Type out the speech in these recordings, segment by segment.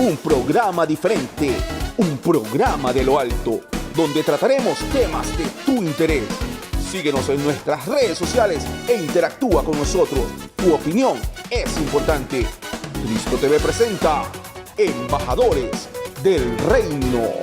un programa diferente, un programa de lo alto, donde trataremos temas de tu interés. Síguenos en nuestras redes sociales e interactúa con nosotros. Tu opinión es importante. Cristo TV presenta Embajadores del Reino.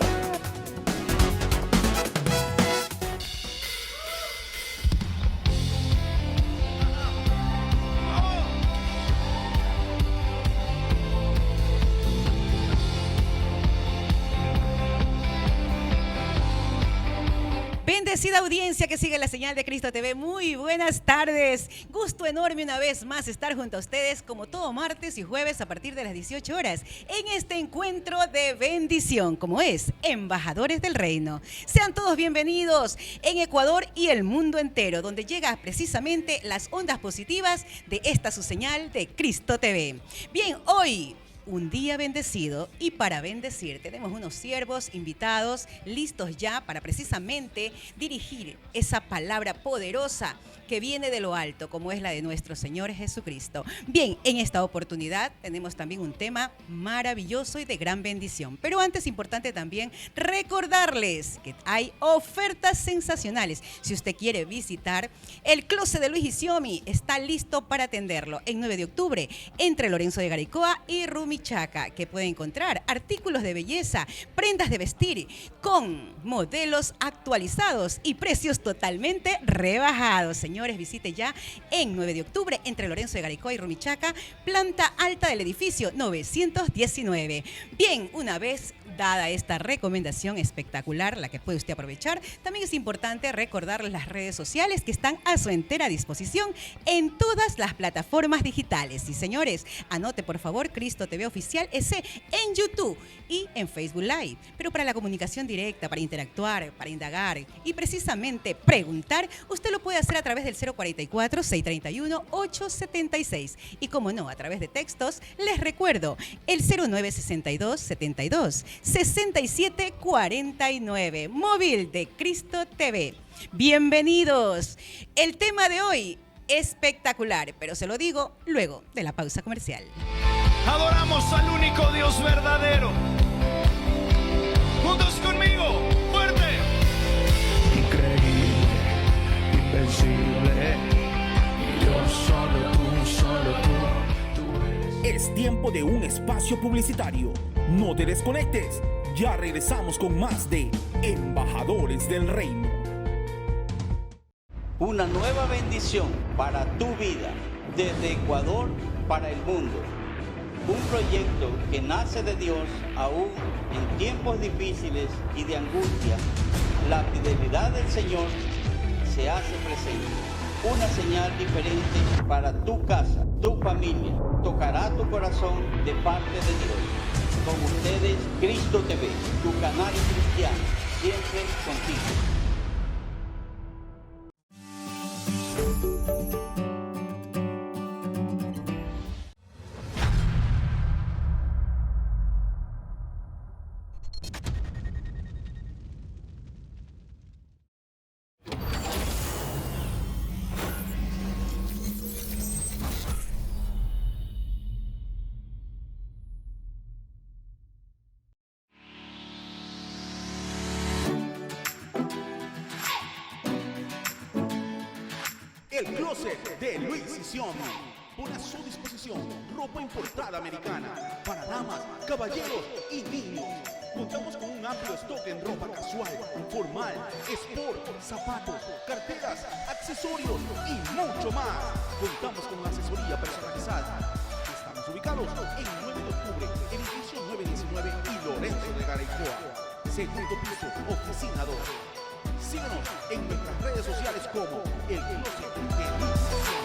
Bendecida audiencia que sigue la señal de Cristo TV, muy buenas tardes. Gusto enorme una vez más estar junto a ustedes como todo martes y jueves a partir de las 18 horas en este encuentro de bendición como es Embajadores del Reino. Sean todos bienvenidos en Ecuador y el mundo entero, donde llega precisamente las ondas positivas de esta su señal de Cristo TV. Bien, hoy un día bendecido y para bendecir tenemos unos siervos invitados listos ya para precisamente dirigir esa palabra poderosa que viene de lo alto, como es la de nuestro Señor Jesucristo. Bien, en esta oportunidad tenemos también un tema maravilloso y de gran bendición. Pero antes, importante también recordarles que hay ofertas sensacionales. Si usted quiere visitar el closet de Luis Isiomi, está listo para atenderlo en 9 de octubre, entre Lorenzo de Garaycoa y Rumichaca, que puede encontrar artículos de belleza, prendas de vestir con modelos actualizados y precios totalmente rebajados. Señores, visite ya en 9 de octubre entre Lorenzo de Garaycoa y Rumichaca, planta alta del edificio 919. Bien, una vez dada esta recomendación espectacular, la que puede usted aprovechar, también es importante recordarles las redes sociales que están a su entera disposición en todas las plataformas digitales. Y señores, anote por favor Cristo TV Oficial S en YouTube y en Facebook Live. Pero para la comunicación directa, para interactuar, para indagar y precisamente preguntar, usted lo puede hacer a través del 044-631-876. Y como no, a través de textos, les recuerdo el 0962-72-6749, móvil de Cristo TV. Bienvenidos. El tema de hoy, espectacular, pero se lo digo luego de la pausa comercial. Adoramos al único Dios verdadero. Juntos conmigo, fuerte. Increíble, invencible. Yo solo tú eres. Es tiempo de un espacio publicitario. No te desconectes. Ya regresamos con más de Embajadores del Reino. Una nueva bendición para tu vida, desde Ecuador para el mundo. Un proyecto que nace de Dios aún en tiempos difíciles y de angustia. La fidelidad del Señor se hace presente. Una señal diferente para tu casa, tu familia. Tocará tu corazón de parte de Dios. Con ustedes, Cristo TV, tu canal cristiano, siempre contigo. El closet de Luis Isiomi. Pone a su disposición ropa importada americana para damas, caballeros y niños. Contamos con un amplio stock en ropa casual, formal, sport, zapatos, carteras, accesorios y mucho más. Contamos con asesoría personalizada. Estamos ubicados en 9 de octubre, edificio 919 y Lorenzo de Garaycoa. Segundo piso, oficina 2. Síguenos en nuestras redes sociales como El Closet de Luis Isiomi.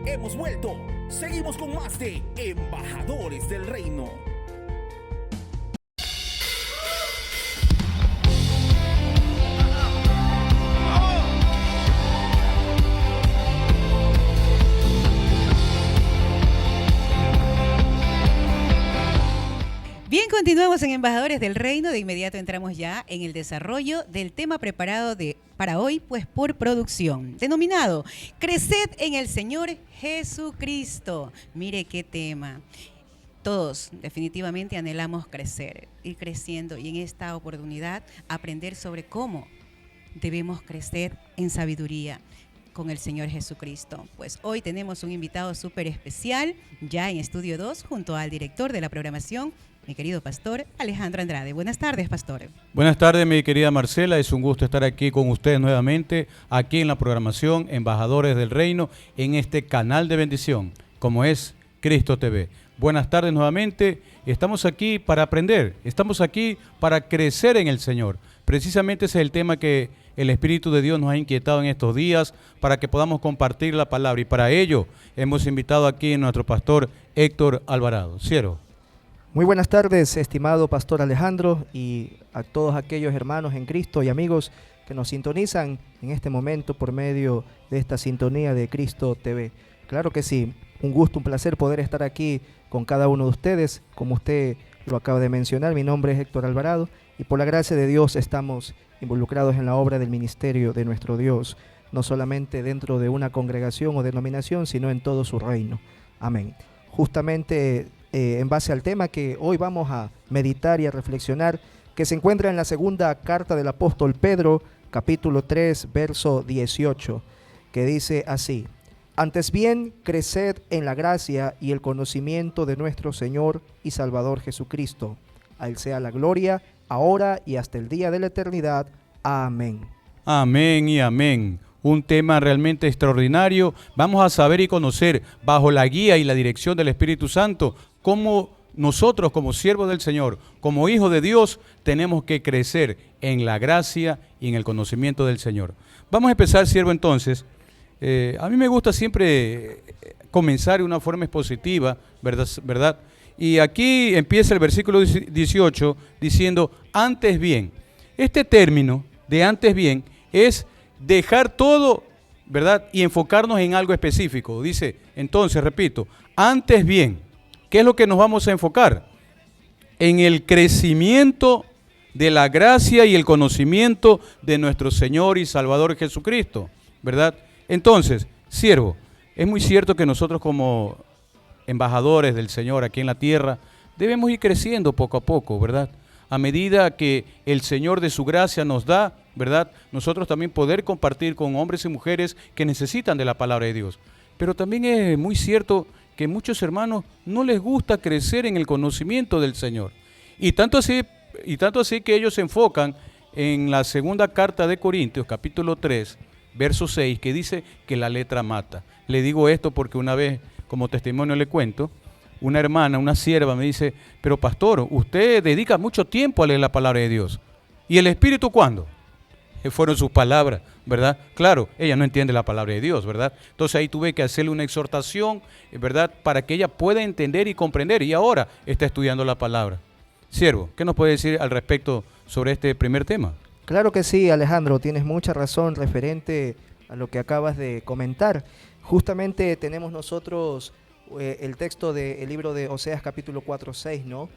Hemos vuelto. Seguimos con más de Embajadores del Reino. Bien, continuamos en Embajadores del Reino. De inmediato entramos ya en el desarrollo del tema preparado para hoy, pues por producción, denominado Creced en el Señor Jesucristo. Mire qué tema. Todos definitivamente anhelamos crecer, ir creciendo y en esta oportunidad aprender sobre cómo debemos crecer en sabiduría con el Señor Jesucristo. Pues hoy tenemos un invitado súper especial, ya en Estudio 2, junto al director de la programación, mi querido pastor Alejandro Andrade. Buenas tardes, pastor. Buenas tardes, mi querida Marcela. Es un gusto estar aquí con ustedes nuevamente, aquí en la programación Embajadores del Reino, en este canal de bendición, como es Cristo TV. Buenas tardes nuevamente. Estamos aquí para aprender, estamos aquí para crecer en el Señor. Precisamente ese es el tema que el Espíritu de Dios nos ha inquietado en estos días, para que podamos compartir la palabra. Y para ello hemos invitado aquí a nuestro pastor Héctor Alvarado. Siervo. Muy buenas tardes, estimado pastor Alejandro, y a todos aquellos hermanos en Cristo y amigos que nos sintonizan en este momento por medio de esta sintonía de Cristo TV. Claro que sí, un gusto, un placer poder estar aquí con cada uno de ustedes. Como usted lo acaba de mencionar, mi nombre es Héctor Alvarado y por la gracia de Dios estamos involucrados en la obra del ministerio de nuestro Dios, no solamente dentro de una congregación o denominación, sino en todo su reino. Amén. Justamente en base al tema que hoy vamos a meditar y a reflexionar, que se encuentra en la segunda carta del apóstol Pedro, capítulo 3, verso 18, que dice así: Antes bien, creced en la gracia y el conocimiento de nuestro Señor y Salvador Jesucristo. A Él sea la gloria, ahora y hasta el día de la eternidad. Amén. Amén y amén. Un tema realmente extraordinario. Vamos a saber y conocer, bajo la guía y la dirección del Espíritu Santo, cómo nosotros como siervos del Señor, como hijos de Dios, tenemos que crecer en la gracia y en el conocimiento del Señor. Vamos a empezar, siervo, entonces. A mí me gusta siempre comenzar de una forma expositiva, ¿verdad? Y aquí empieza el versículo 18 diciendo, antes bien. Este término de antes bien es dejar todo, ¿verdad? Y enfocarnos en algo específico. Dice, entonces, repito, antes bien. ¿Qué es lo que nos vamos a enfocar? En el crecimiento de la gracia y el conocimiento de nuestro Señor y Salvador Jesucristo, ¿verdad? Entonces, siervo, es muy cierto que nosotros como embajadores del Señor aquí en la tierra debemos ir creciendo poco a poco, ¿verdad? A medida que el Señor de su gracia nos da, ¿verdad? Nosotros también poder compartir con hombres y mujeres que necesitan de la palabra de Dios. Pero también es muy cierto que muchos hermanos no les gusta crecer en el conocimiento del Señor. Y tanto así que ellos se enfocan en la segunda carta de Corintios, capítulo 3, verso 6, que dice que la letra mata. Le digo esto porque una vez, como testimonio le cuento, una hermana, una sierva me dice, pero pastor, usted dedica mucho tiempo a leer la palabra de Dios. ¿Y el Espíritu cuándo? Fueron sus palabras, ¿verdad? Claro, ella no entiende la palabra de Dios, ¿verdad? Entonces ahí tuve que hacerle una exhortación, ¿verdad? Para que ella pueda entender y comprender, y ahora está estudiando la palabra. Siervo, ¿qué nos puede decir al respecto sobre este primer tema? Claro que sí, Alejandro, tienes mucha razón referente a lo que acabas de comentar. Justamente tenemos nosotros el texto del libro de Oseas capítulo 4:6, ¿no?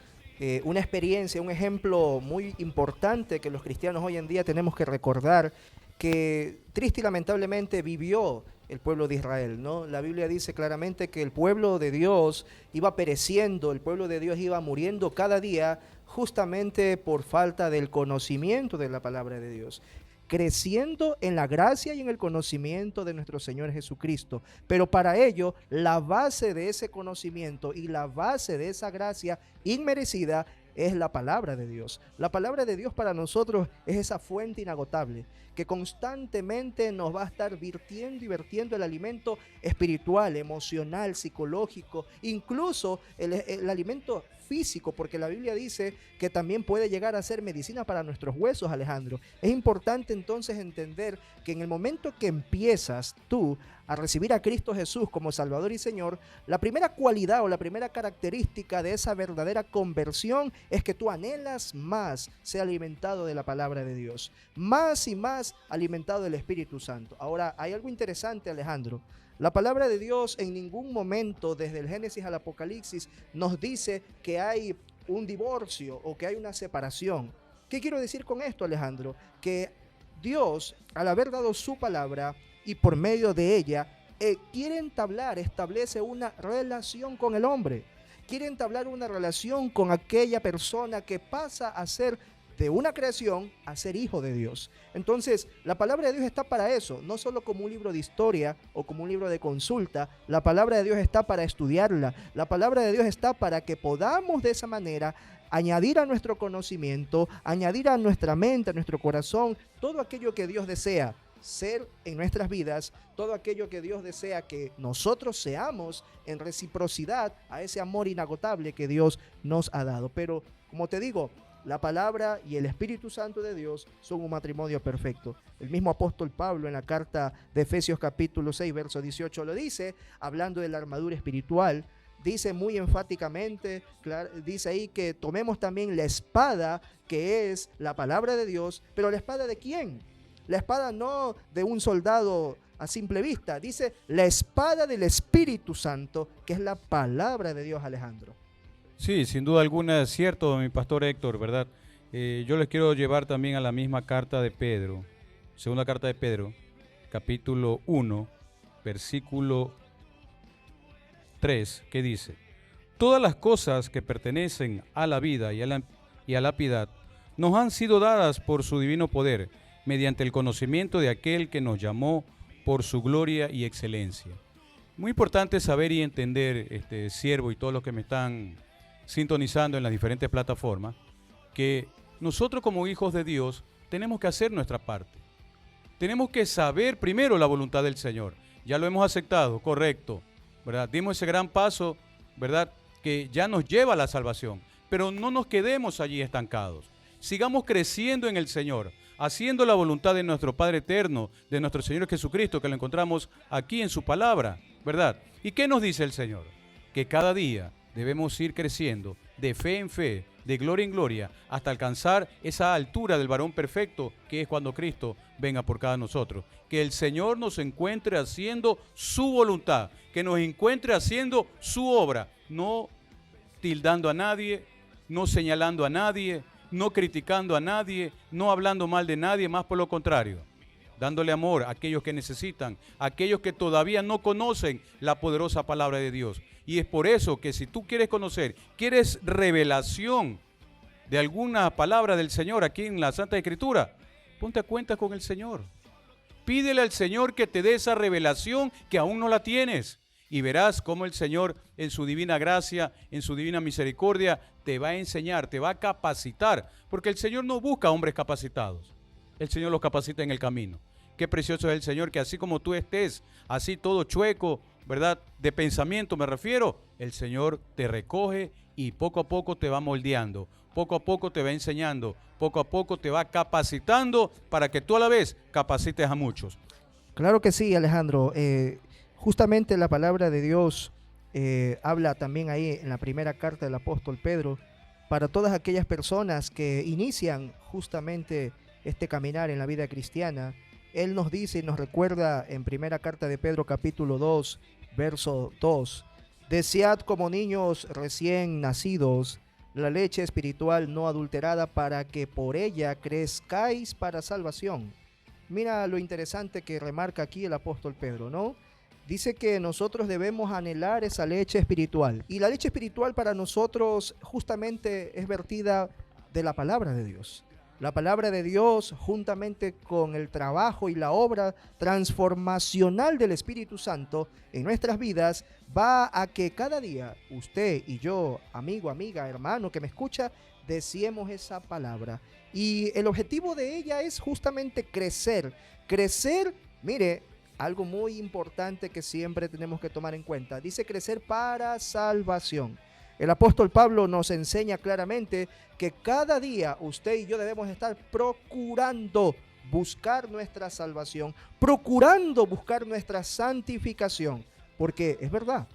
Una experiencia, un ejemplo muy importante que los cristianos hoy en día tenemos que recordar, que triste y lamentablemente vivió el pueblo de Israel, ¿no? La Biblia dice claramente que el pueblo de Dios iba pereciendo, el pueblo de Dios iba muriendo cada día justamente por falta del conocimiento de la palabra de Dios. Creciendo en la gracia y en el conocimiento de nuestro Señor Jesucristo. Pero para ello, la base de ese conocimiento y la base de esa gracia inmerecida es la palabra de Dios. La palabra de Dios para nosotros es esa fuente inagotable que constantemente nos va a estar virtiendo y vertiendo el alimento espiritual, emocional, psicológico, incluso el alimento físico, porque la Biblia dice que también puede llegar a ser medicina para nuestros huesos, Alejandro. Es importante entonces entender que en el momento que empiezas tú a recibir a Cristo Jesús como Salvador y Señor, la primera cualidad o la primera característica de esa verdadera conversión es que tú anhelas más ser alimentado de la palabra de Dios, más y más alimentado del Espíritu Santo. Ahora, hay algo interesante, Alejandro. La palabra de Dios en ningún momento, desde el Génesis al Apocalipsis, nos dice que hay un divorcio o que hay una separación. ¿Qué quiero decir con esto, Alejandro? Que Dios, al haber dado su palabra y por medio de ella, quiere establece una relación con el hombre. Quiere entablar una relación con aquella persona que pasa a ser de una creación a ser hijo de Dios. Entonces, la palabra de Dios está para eso, no solo como un libro de historia o como un libro de consulta. La palabra de Dios está para estudiarla. La palabra de Dios está para que podamos de esa manera añadir a nuestro conocimiento, añadir a nuestra mente, a nuestro corazón, todo aquello que Dios desea ser en nuestras vidas, todo aquello que Dios desea que nosotros seamos en reciprocidad a ese amor inagotable que Dios nos ha dado. Pero, como te digo, la palabra y el Espíritu Santo de Dios son un matrimonio perfecto. El mismo apóstol Pablo en la carta de Efesios capítulo 6, verso 18 lo dice, hablando de la armadura espiritual. Dice muy enfáticamente, dice ahí que tomemos también la espada que es la palabra de Dios. ¿Pero la espada de quién? La espada no de un soldado a simple vista. Dice la espada del Espíritu Santo, que es la palabra de Dios, Alejandro. Sí, sin duda alguna es cierto, mi pastor Héctor, ¿verdad? Yo les quiero llevar también a la misma carta de Pedro, segunda carta de Pedro, capítulo 1, versículo 3, que dice: todas las cosas que pertenecen a la vida y a la piedad nos han sido dadas por su divino poder, mediante el conocimiento de aquel que nos llamó por su gloria y excelencia. Muy importante saber y entender, siervo y todos los que me están sintonizando en las diferentes plataformas, que nosotros como hijos de Dios tenemos que hacer nuestra parte. Tenemos que saber primero la voluntad del Señor. Ya lo hemos aceptado, correcto, ¿verdad? Dimos ese gran paso, ¿verdad? Que ya nos lleva a la salvación. Pero no nos quedemos allí estancados. Sigamos creciendo en el Señor, haciendo la voluntad de nuestro Padre eterno, de nuestro Señor Jesucristo, que lo encontramos aquí en su palabra, ¿verdad? ¿Y qué nos dice el Señor? Que cada día debemos ir creciendo de fe en fe, de gloria en gloria, hasta alcanzar esa altura del varón perfecto, que es cuando Cristo venga por cada nosotros. Que el Señor nos encuentre haciendo su voluntad, que nos encuentre haciendo su obra, no tildando a nadie, no señalando a nadie, no criticando a nadie, no hablando mal de nadie, más por lo contrario, dándole amor a aquellos que necesitan, a aquellos que todavía no conocen la poderosa palabra de Dios. Y es por eso que si tú quieres conocer, quieres revelación de alguna palabra del Señor aquí en la Santa Escritura, ponte a cuenta con el Señor. Pídele al Señor que te dé esa revelación que aún no la tienes. Y verás cómo el Señor, en su divina gracia, en su divina misericordia, te va a enseñar, te va a capacitar. Porque el Señor no busca hombres capacitados. El Señor los capacita en el camino. Qué precioso es el Señor, que así como tú estés, así todo chueco, ¿verdad? De pensamiento me refiero, el Señor te recoge y poco a poco te va moldeando. Poco a poco te va enseñando. Poco a poco te va capacitando para que tú a la vez capacites a muchos. Claro que sí, Alejandro. Justamente la palabra de Dios habla también ahí en la primera carta del apóstol Pedro para todas aquellas personas que inician justamente este caminar en la vida cristiana. Él nos dice y nos recuerda en primera carta de Pedro capítulo 2, verso 2: desead como niños recién nacidos la leche espiritual no adulterada, para que por ella crezcáis para salvación. Mira lo interesante que remarca aquí el apóstol Pedro, ¿no? Dice que nosotros debemos anhelar esa leche espiritual. Y la leche espiritual para nosotros justamente es vertida de la palabra de Dios. La palabra de Dios, juntamente con el trabajo y la obra transformacional del Espíritu Santo en nuestras vidas, va a que cada día usted y yo, amigo, amiga, hermano que me escucha, deseemos esa palabra. Y el objetivo de ella es justamente crecer. Crecer, mire, algo muy importante que siempre tenemos que tomar en cuenta. Dice crecer para salvación. El apóstol Pablo nos enseña claramente que cada día usted y yo debemos estar procurando buscar nuestra salvación, procurando buscar nuestra santificación, porque es verdad,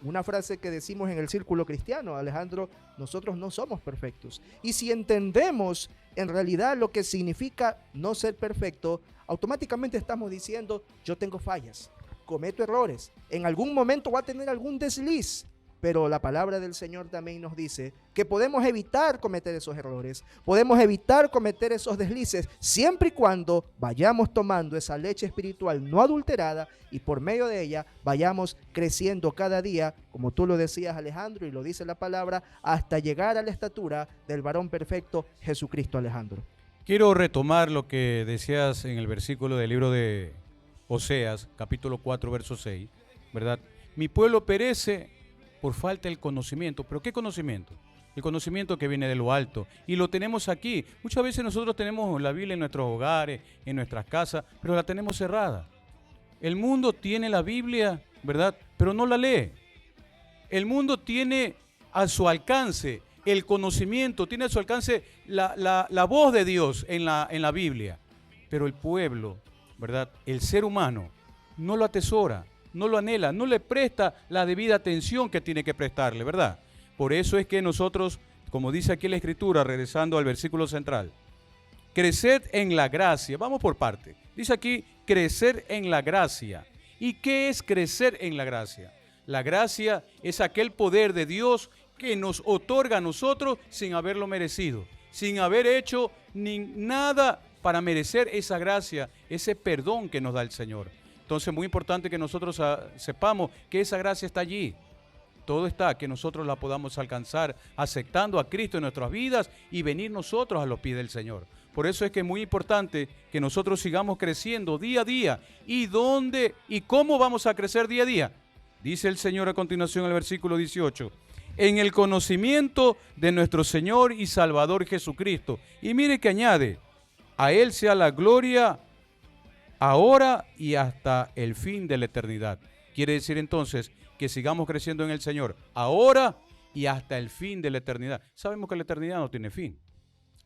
una frase que decimos en el círculo cristiano, Alejandro, nosotros no somos perfectos. Y si entendemos en realidad lo que significa no ser perfecto, automáticamente estamos diciendo, yo tengo fallas, cometo errores, en algún momento voy a tener algún desliz. Pero la palabra del Señor también nos dice que podemos evitar cometer esos errores, podemos evitar cometer esos deslices, siempre y cuando vayamos tomando esa leche espiritual no adulterada y por medio de ella vayamos creciendo cada día, como tú lo decías, Alejandro, y lo dice la palabra, hasta llegar a la estatura del varón perfecto, Jesucristo, Alejandro. Quiero retomar lo que decías en el versículo del libro de Oseas, capítulo 4, verso 6, ¿verdad? Mi pueblo perece por falta del conocimiento. ¿Pero qué conocimiento? El conocimiento que viene de lo alto. Y lo tenemos aquí. Muchas veces nosotros tenemos la Biblia en nuestros hogares, en nuestras casas, pero la tenemos cerrada. El mundo tiene la Biblia, ¿verdad? Pero no la lee. El mundo tiene a su alcance el conocimiento, tiene a su alcance la voz de Dios en la Biblia. Pero el pueblo, ¿verdad? El ser humano no lo atesora, no lo anhela, no le presta la debida atención que tiene que prestarle, ¿verdad? Por eso es que nosotros, como dice aquí la Escritura, regresando al versículo central, creced en la gracia. Vamos por parte. Dice aquí, crecer en la gracia. ¿Y qué es crecer en la gracia? La gracia es aquel poder de Dios que nos otorga a nosotros sin haberlo merecido, sin haber hecho nada para merecer esa gracia, ese perdón que nos da el Señor. Entonces, muy importante que nosotros sepamos que esa gracia está allí. Todo está, que nosotros la podamos alcanzar aceptando a Cristo en nuestras vidas y venir nosotros a los pies del Señor. Por eso es que es muy importante que nosotros sigamos creciendo día a día. ¿Y dónde y cómo vamos a crecer día a día? Dice el Señor a continuación en el versículo 18. En el conocimiento de nuestro Señor y Salvador Jesucristo. Y mire que añade, a Él sea la gloria ahora y hasta el fin de la eternidad. Quiere decir entonces que sigamos creciendo en el Señor ahora y hasta el fin de la eternidad. Sabemos que la eternidad no tiene fin.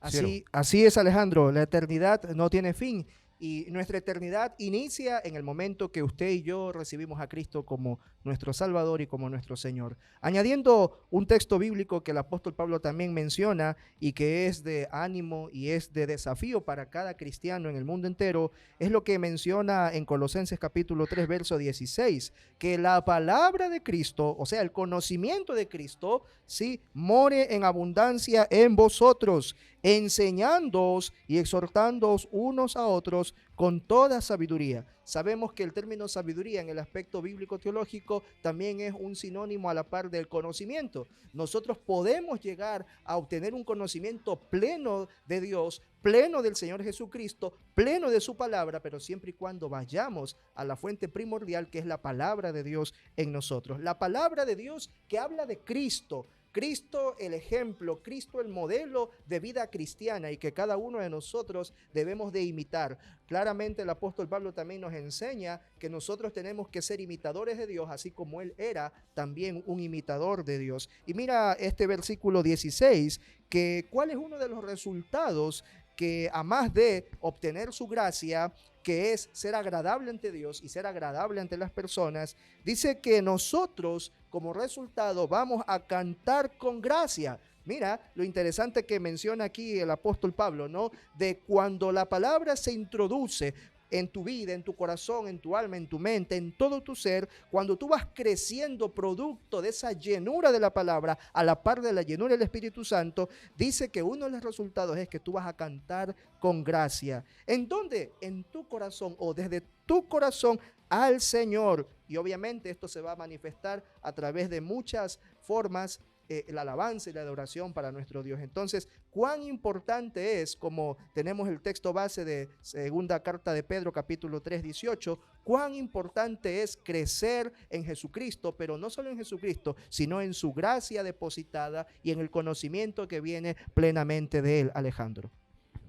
Así es, Alejandro, la eternidad no tiene fin. Y nuestra eternidad inicia en el momento que usted y yo recibimos a Cristo como nuestro Salvador y como nuestro Señor. Añadiendo un texto bíblico que el apóstol Pablo también menciona y que es de ánimo y es de desafío para cada cristiano en el mundo entero, es lo que menciona en Colosenses capítulo 3, verso 16, que la palabra de Cristo, o sea, el conocimiento de Cristo, sí, more en abundancia en vosotros, enseñándoos y exhortándoos unos a otros con toda sabiduría. Sabemos que el término sabiduría en el aspecto bíblico-teológico también es un sinónimo a la par del conocimiento. Nosotros podemos llegar a obtener un conocimiento pleno de Dios, pleno del Señor Jesucristo, pleno de su palabra, pero siempre y cuando vayamos a la fuente primordial que es la palabra de Dios en nosotros. La palabra de Dios que habla de Cristo, Cristo el ejemplo, Cristo el modelo de vida cristiana y que cada uno de nosotros debemos de imitar. Claramente el apóstol Pablo también nos enseña que nosotros tenemos que ser imitadores de Dios, así como él era también un imitador de Dios. Y mira este versículo 16, que cuál es uno de los resultados que a más de obtener su gracia, que es ser agradable ante Dios y ser agradable ante las personas, dice que nosotros como resultado vamos a cantar con gracia. Mira lo interesante que menciona aquí el apóstol Pablo, ¿no? De cuando la palabra se introduce en tu vida, en tu corazón, en tu alma, en tu mente, en todo tu ser, cuando tú vas creciendo producto de esa llenura de la palabra, a la par de la llenura del Espíritu Santo, dice que uno de los resultados es que tú vas a cantar con gracia. ¿En dónde? En tu corazón o desde tu corazón al Señor. Y obviamente esto se va a manifestar a través de muchas formas, la alabanza y la adoración para nuestro Dios. Entonces, cuán importante es, como tenemos el texto base de segunda carta de Pedro, capítulo 3, 18, cuán importante es crecer en Jesucristo, pero no solo en Jesucristo, sino en su gracia depositada y en el conocimiento que viene plenamente de Él, Alejandro.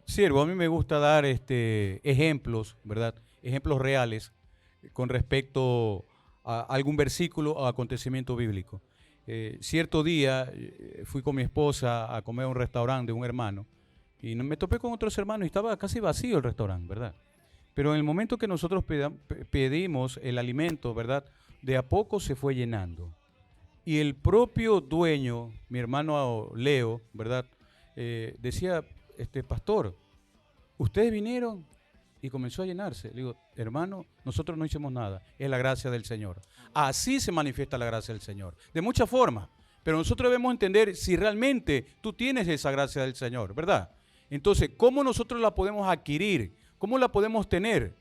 Siervo, a mí me gusta dar ejemplos, ¿verdad? Ejemplos reales con respecto a algún versículo o acontecimiento bíblico. Cierto día fui con mi esposa a comer a un restaurante de un hermano y me topé con otros hermanos y estaba casi vacío el restaurante, ¿verdad? Pero en el momento que nosotros pedimos el alimento, ¿verdad? De a poco se fue llenando. Y el propio dueño, mi hermano Leo, ¿verdad? Decía, pastor, ustedes vinieron y comenzó a llenarse. Le digo, hermano, nosotros no hicimos nada, es la gracia del Señor. Así se manifiesta la gracia del Señor, de muchas formas. Pero nosotros debemos entender si realmente tú tienes esa gracia del Señor, ¿verdad? Entonces, ¿cómo nosotros la podemos adquirir? ¿Cómo la podemos tener?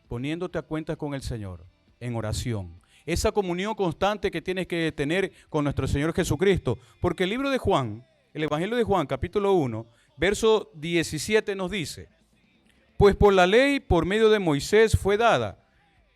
Poniéndote a cuentas con el Señor, en oración. Esa comunión constante que tienes que tener con nuestro Señor Jesucristo. Porque el libro de Juan, el Evangelio de Juan, capítulo 1, verso 17 nos dice, pues por la ley, por medio de Moisés fue dada,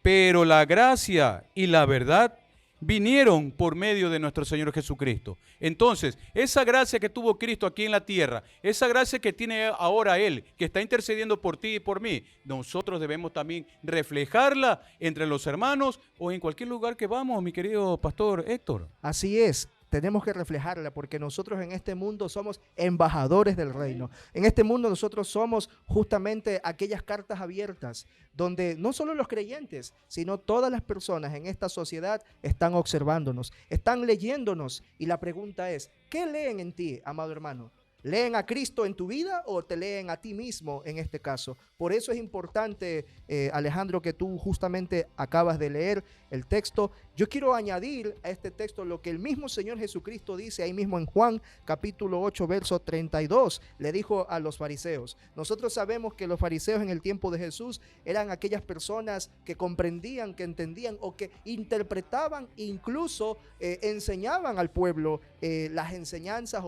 pero la gracia y la verdad vinieron por medio de nuestro Señor Jesucristo. Entonces, esa gracia que tuvo Cristo aquí en la tierra, esa gracia que tiene ahora Él, que está intercediendo por ti y por mí, nosotros debemos también reflejarla entre los hermanos o en cualquier lugar que vamos, mi querido pastor Héctor. Así es. Tenemos que reflejarla porque nosotros en este mundo somos embajadores del reino. En este mundo nosotros somos justamente aquellas cartas abiertas donde no solo los creyentes, sino todas las personas en esta sociedad están observándonos, están leyéndonos. Y la pregunta es, ¿qué leen en ti, amado hermano? ¿Leen a Cristo en tu vida o te leen a ti mismo en este caso? Por eso es importante, Alejandro, que tú justamente acabas de leer el texto. Yo quiero añadir a este texto lo que el mismo Señor Jesucristo dice ahí mismo en Juan capítulo 8, verso 32. Le dijo a los fariseos. Nosotros sabemos que los fariseos en el tiempo de Jesús eran aquellas personas que comprendían, que entendían o que interpretaban, incluso enseñaban al pueblo las enseñanzas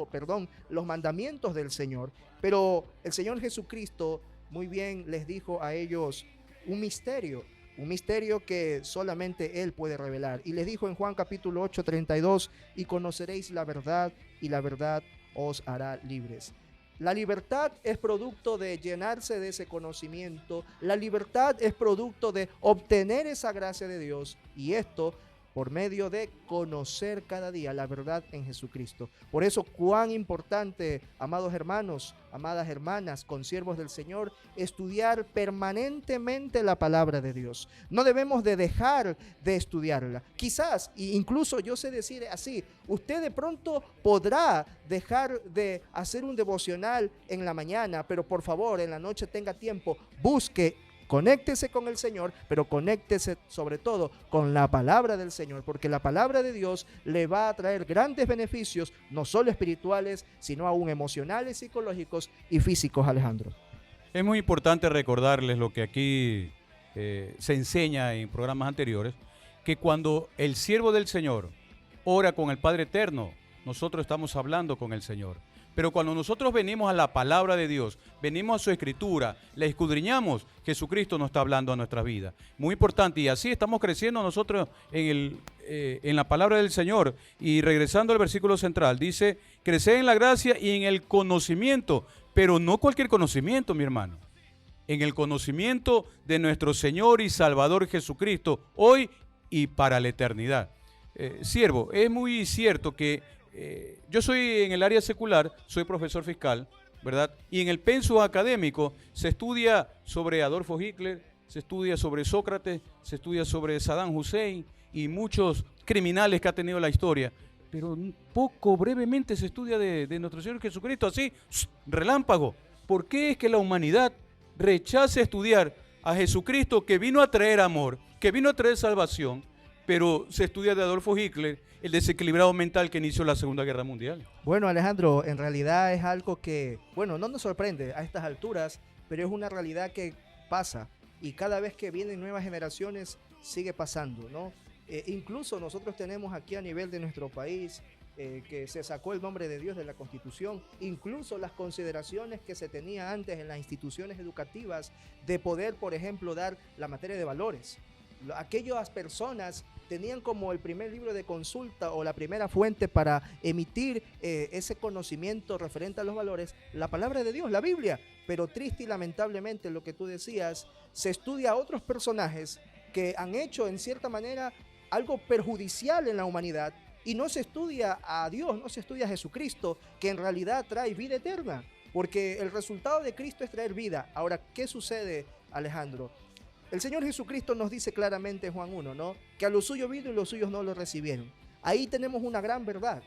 los mandamientos del Señor. Pero el Señor Jesucristo muy bien les dijo a ellos un misterio que solamente Él puede revelar. Y les dijo en Juan capítulo 8, 32, y conoceréis la verdad, y la verdad os hará libres. La libertad es producto de llenarse de ese conocimiento. La libertad es producto de obtener esa gracia de Dios. Y esto por medio de conocer cada día la verdad en Jesucristo. Por eso, cuán importante, amados hermanos, amadas hermanas, consiervos del Señor, estudiar permanentemente la palabra de Dios. No debemos de dejar de estudiarla. Quizás, incluso yo sé decir así, usted de pronto podrá dejar de hacer un devocional en la mañana, pero por favor, en la noche tenga tiempo, busque. Conéctese con el Señor, pero conéctese sobre todo con la palabra del Señor, porque la palabra de Dios le va a traer grandes beneficios, no solo espirituales, sino aún emocionales, psicológicos y físicos, Alejandro. Es muy importante recordarles lo que aquí se enseña en programas anteriores, que cuando el siervo del Señor ora con el Padre Eterno, nosotros estamos hablando con el Señor. Pero cuando nosotros venimos a la palabra de Dios, venimos a su escritura, la escudriñamos, Jesucristo nos está hablando a nuestra vida. Muy importante, y así estamos creciendo nosotros en la palabra del Señor. Y regresando al versículo central, dice, crecer en la gracia y en el conocimiento, pero no cualquier conocimiento, mi hermano. En el conocimiento de nuestro Señor y Salvador Jesucristo, hoy y para la eternidad. Siervo, es muy cierto que yo soy en el área secular, soy profesor fiscal, ¿verdad? Y en el pensum académico se estudia sobre Adolfo Hitler, se estudia sobre Sócrates, se estudia sobre Saddam Hussein y muchos criminales que ha tenido la historia. Pero poco, brevemente se estudia de nuestro Señor Jesucristo, así, relámpago. ¿Por qué es que la humanidad rechaza estudiar a Jesucristo que vino a traer amor, que vino a traer salvación? Pero se estudia de Adolfo Hitler, el desequilibrado mental que inició la Segunda Guerra Mundial. Bueno, Alejandro, en realidad es algo que, no nos sorprende a estas alturas, pero es una realidad que pasa y cada vez que vienen nuevas generaciones sigue pasando, ¿no? Incluso nosotros tenemos aquí a nivel de nuestro país que se sacó el nombre de Dios de la Constitución, incluso las consideraciones que se tenía antes en las instituciones educativas de poder, por ejemplo, dar la materia de valores. Aquellas personas tenían como el primer libro de consulta o la primera fuente para emitir ese conocimiento referente a los valores, la palabra de Dios, la Biblia. Pero triste y lamentablemente lo que tú decías, se estudia a otros personajes que han hecho en cierta manera algo perjudicial en la humanidad y no se estudia a Dios, no se estudia a Jesucristo, que en realidad trae vida eterna, porque el resultado de Cristo es traer vida. Ahora, ¿qué sucede, Alejandro? El Señor Jesucristo nos dice claramente en Juan 1, ¿no?, que a los suyos vino y los suyos no lo recibieron. Ahí tenemos una gran verdad.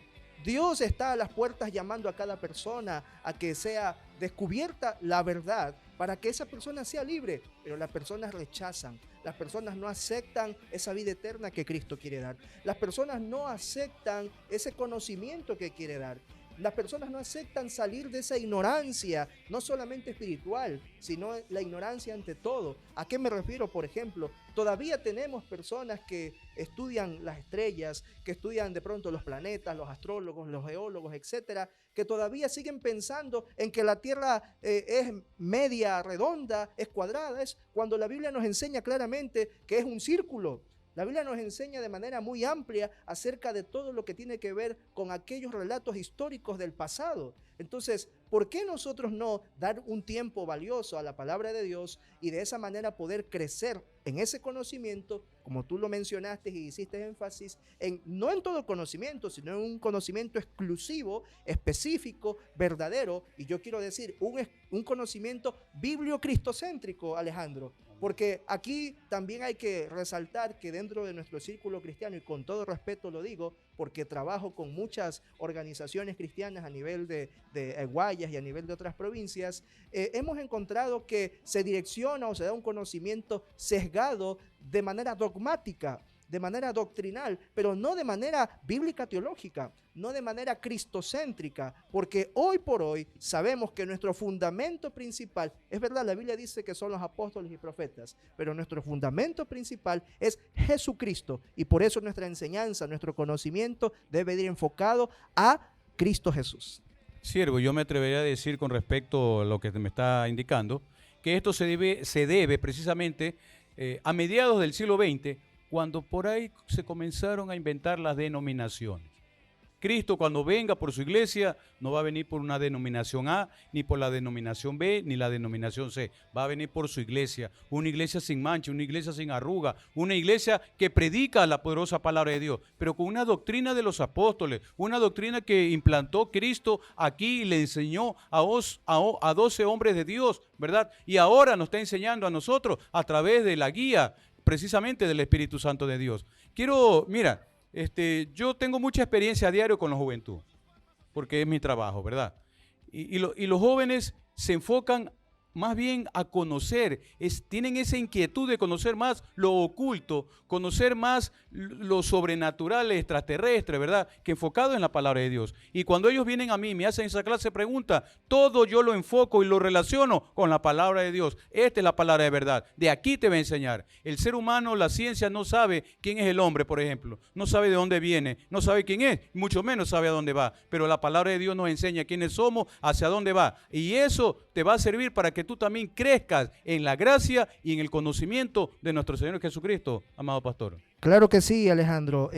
Dios está a las puertas llamando a cada persona a que sea descubierta la verdad para que esa persona sea libre, pero las personas rechazan, las personas no aceptan esa vida eterna que Cristo quiere dar, las personas no aceptan ese conocimiento que quiere dar. Las personas no aceptan salir de esa ignorancia, no solamente espiritual, sino la ignorancia ante todo. ¿A qué me refiero? Por ejemplo, todavía tenemos personas que estudian las estrellas, que estudian de pronto los planetas, los astrólogos, los geólogos, etcétera, que todavía siguen pensando en que la Tierra es media redonda, es cuadrada, es cuando la Biblia nos enseña claramente que es un círculo. La Biblia nos enseña de manera muy amplia acerca de todo lo que tiene que ver con aquellos relatos históricos del pasado. Entonces, ¿por qué nosotros no dar un tiempo valioso a la palabra de Dios y de esa manera poder crecer en ese conocimiento, como tú lo mencionaste y hiciste énfasis, no en todo conocimiento, sino en un conocimiento exclusivo, específico, verdadero, y yo quiero decir, un conocimiento biblio-cristocéntrico, Alejandro? Porque aquí también hay que resaltar que dentro de nuestro círculo cristiano, y con todo respeto lo digo, porque trabajo con muchas organizaciones cristianas a nivel de Guayas y a nivel de otras provincias, hemos encontrado que se direcciona o se da un conocimiento sesgado de manera dogmática, de manera doctrinal, pero no de manera bíblica teológica, no de manera cristocéntrica, porque hoy por hoy sabemos que nuestro fundamento principal, es verdad, la Biblia dice que son los apóstoles y profetas, pero nuestro fundamento principal es Jesucristo, y por eso nuestra enseñanza, nuestro conocimiento debe ir enfocado a Cristo Jesús. Siervo, yo me atrevería a decir con respecto a lo que me está indicando, que esto se debe precisamente a mediados del siglo XX, cuando por ahí se comenzaron a inventar las denominaciones. Cristo, cuando venga por su iglesia, no va a venir por una denominación A, ni por la denominación B, ni la denominación C. Va a venir por su iglesia, una iglesia sin mancha, una iglesia sin arruga, una iglesia que predica la poderosa palabra de Dios, pero con una doctrina de los apóstoles, una doctrina que implantó Cristo aquí y le enseñó a 12 hombres de Dios, ¿verdad? Y ahora nos está enseñando a nosotros a través de la guía, precisamente del Espíritu Santo de Dios. Yo tengo mucha experiencia a diario con la juventud, porque es mi trabajo, ¿verdad? Y los jóvenes se enfocan más bien a conocer, tienen esa inquietud de conocer más lo oculto, conocer más lo sobrenatural, extraterrestre, ¿verdad? Que enfocado en la palabra de Dios. Y cuando ellos vienen a mí y me hacen esa clase de preguntas, todo yo lo enfoco y lo relaciono con la palabra de Dios. Esta es la palabra de verdad. De aquí te va a enseñar. El ser humano, la ciencia no sabe quién es el hombre, por ejemplo. No sabe de dónde viene, no sabe quién es, mucho menos sabe a dónde va. Pero la palabra de Dios nos enseña quiénes somos, hacia dónde va. Y eso te va a servir para que tú también crezcas en la gracia y en el conocimiento de nuestro Señor Jesucristo, amado pastor. Claro que sí, Alejandro.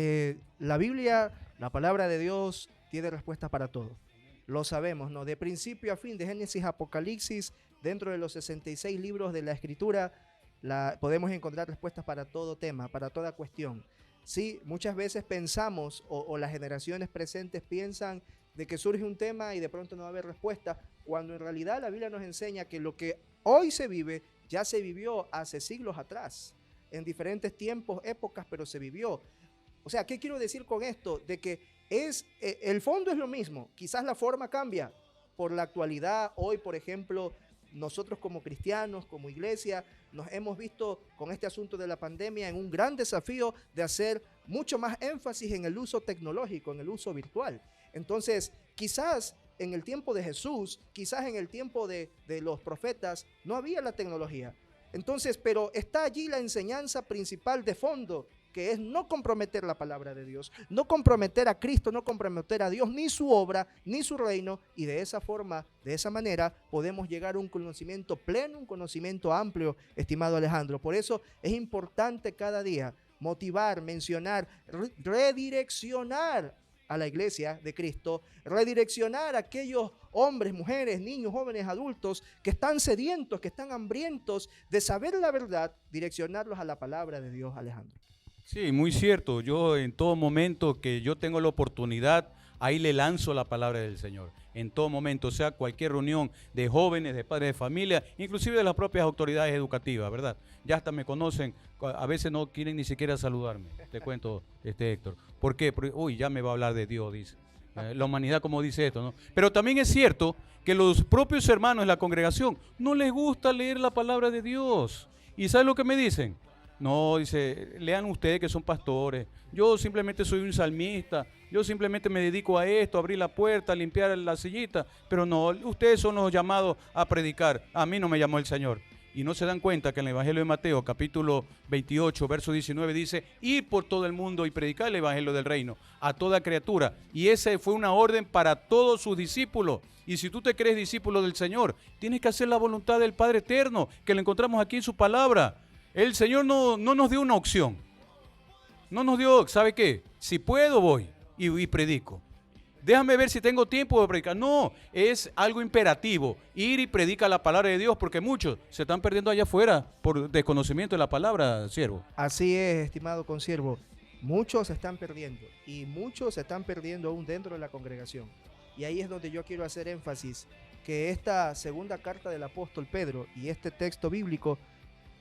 La Biblia, la palabra de Dios, tiene respuestas para todo. Lo sabemos, ¿no? De principio a fin, de Génesis a Apocalipsis, dentro de los 66 libros de la Escritura, podemos encontrar respuestas para todo tema, para toda cuestión. Sí, muchas veces pensamos, o las generaciones presentes piensan de que surge un tema y de pronto no va a haber respuesta, cuando en realidad la Biblia nos enseña que lo que hoy se vive ya se vivió hace siglos atrás, en diferentes tiempos, épocas, pero se vivió. O sea, ¿qué quiero decir con esto? De que el fondo es lo mismo, quizás la forma cambia por la actualidad. Hoy, por ejemplo, nosotros como cristianos, como iglesia, nos hemos visto con este asunto de la pandemia en un gran desafío de hacer mucho más énfasis en el uso tecnológico, en el uso virtual. Entonces, quizás en el tiempo de Jesús, quizás en el tiempo de los profetas, no había la tecnología. Entonces, pero está allí la enseñanza principal de fondo, que es no comprometer la palabra de Dios, no comprometer a Cristo, no comprometer a Dios, ni su obra, ni su reino, y de esa forma, de esa manera, podemos llegar a un conocimiento pleno, un conocimiento amplio, estimado Alejandro. Por eso es importante cada día motivar, mencionar, redireccionar a la iglesia de Cristo, redireccionar a aquellos hombres, mujeres, niños, jóvenes, adultos que están sedientos, que están hambrientos de saber la verdad, direccionarlos a la palabra de Dios, Alejandro. Sí, muy cierto. Yo en todo momento que yo tengo la oportunidad, ahí le lanzo la palabra del Señor. En todo momento, o sea, cualquier reunión de jóvenes, de padres de familia, inclusive de las propias autoridades educativas, ¿verdad? Ya hasta me conocen, a veces no quieren ni siquiera saludarme, te cuento, Héctor. ¿Por qué? Porque, uy, ya me va a hablar de Dios, dice. La humanidad como dice esto, ¿no? Pero también es cierto que los propios hermanos de la congregación no les gusta leer la palabra de Dios. ¿Y saben lo que me dicen? No, dice, lean ustedes que son pastores. Yo simplemente soy un salmista. Yo simplemente me dedico a esto, a abrir la puerta, a limpiar la sillita. Pero no, ustedes son los llamados a predicar. A mí no me llamó el Señor. Y no se dan cuenta que en el Evangelio de Mateo, capítulo 28, verso 19, dice, ir por todo el mundo y predicar el Evangelio del Reino a toda criatura. Y esa fue una orden para todos sus discípulos. Y si tú te crees discípulo del Señor, tienes que hacer la voluntad del Padre Eterno, que lo encontramos aquí en su palabra. El Señor no nos dio una opción. No nos dio, ¿sabe qué? Si puedo, voy y predico. Déjame ver si tengo tiempo de predicar. No, es algo imperativo. Ir y predica la palabra de Dios, porque muchos se están perdiendo allá afuera por desconocimiento de la palabra, siervo. Así es, estimado consiervo. Muchos se están perdiendo y muchos se están perdiendo aún dentro de la congregación. Y ahí es donde yo quiero hacer énfasis, que esta segunda carta del apóstol Pedro y este texto bíblico,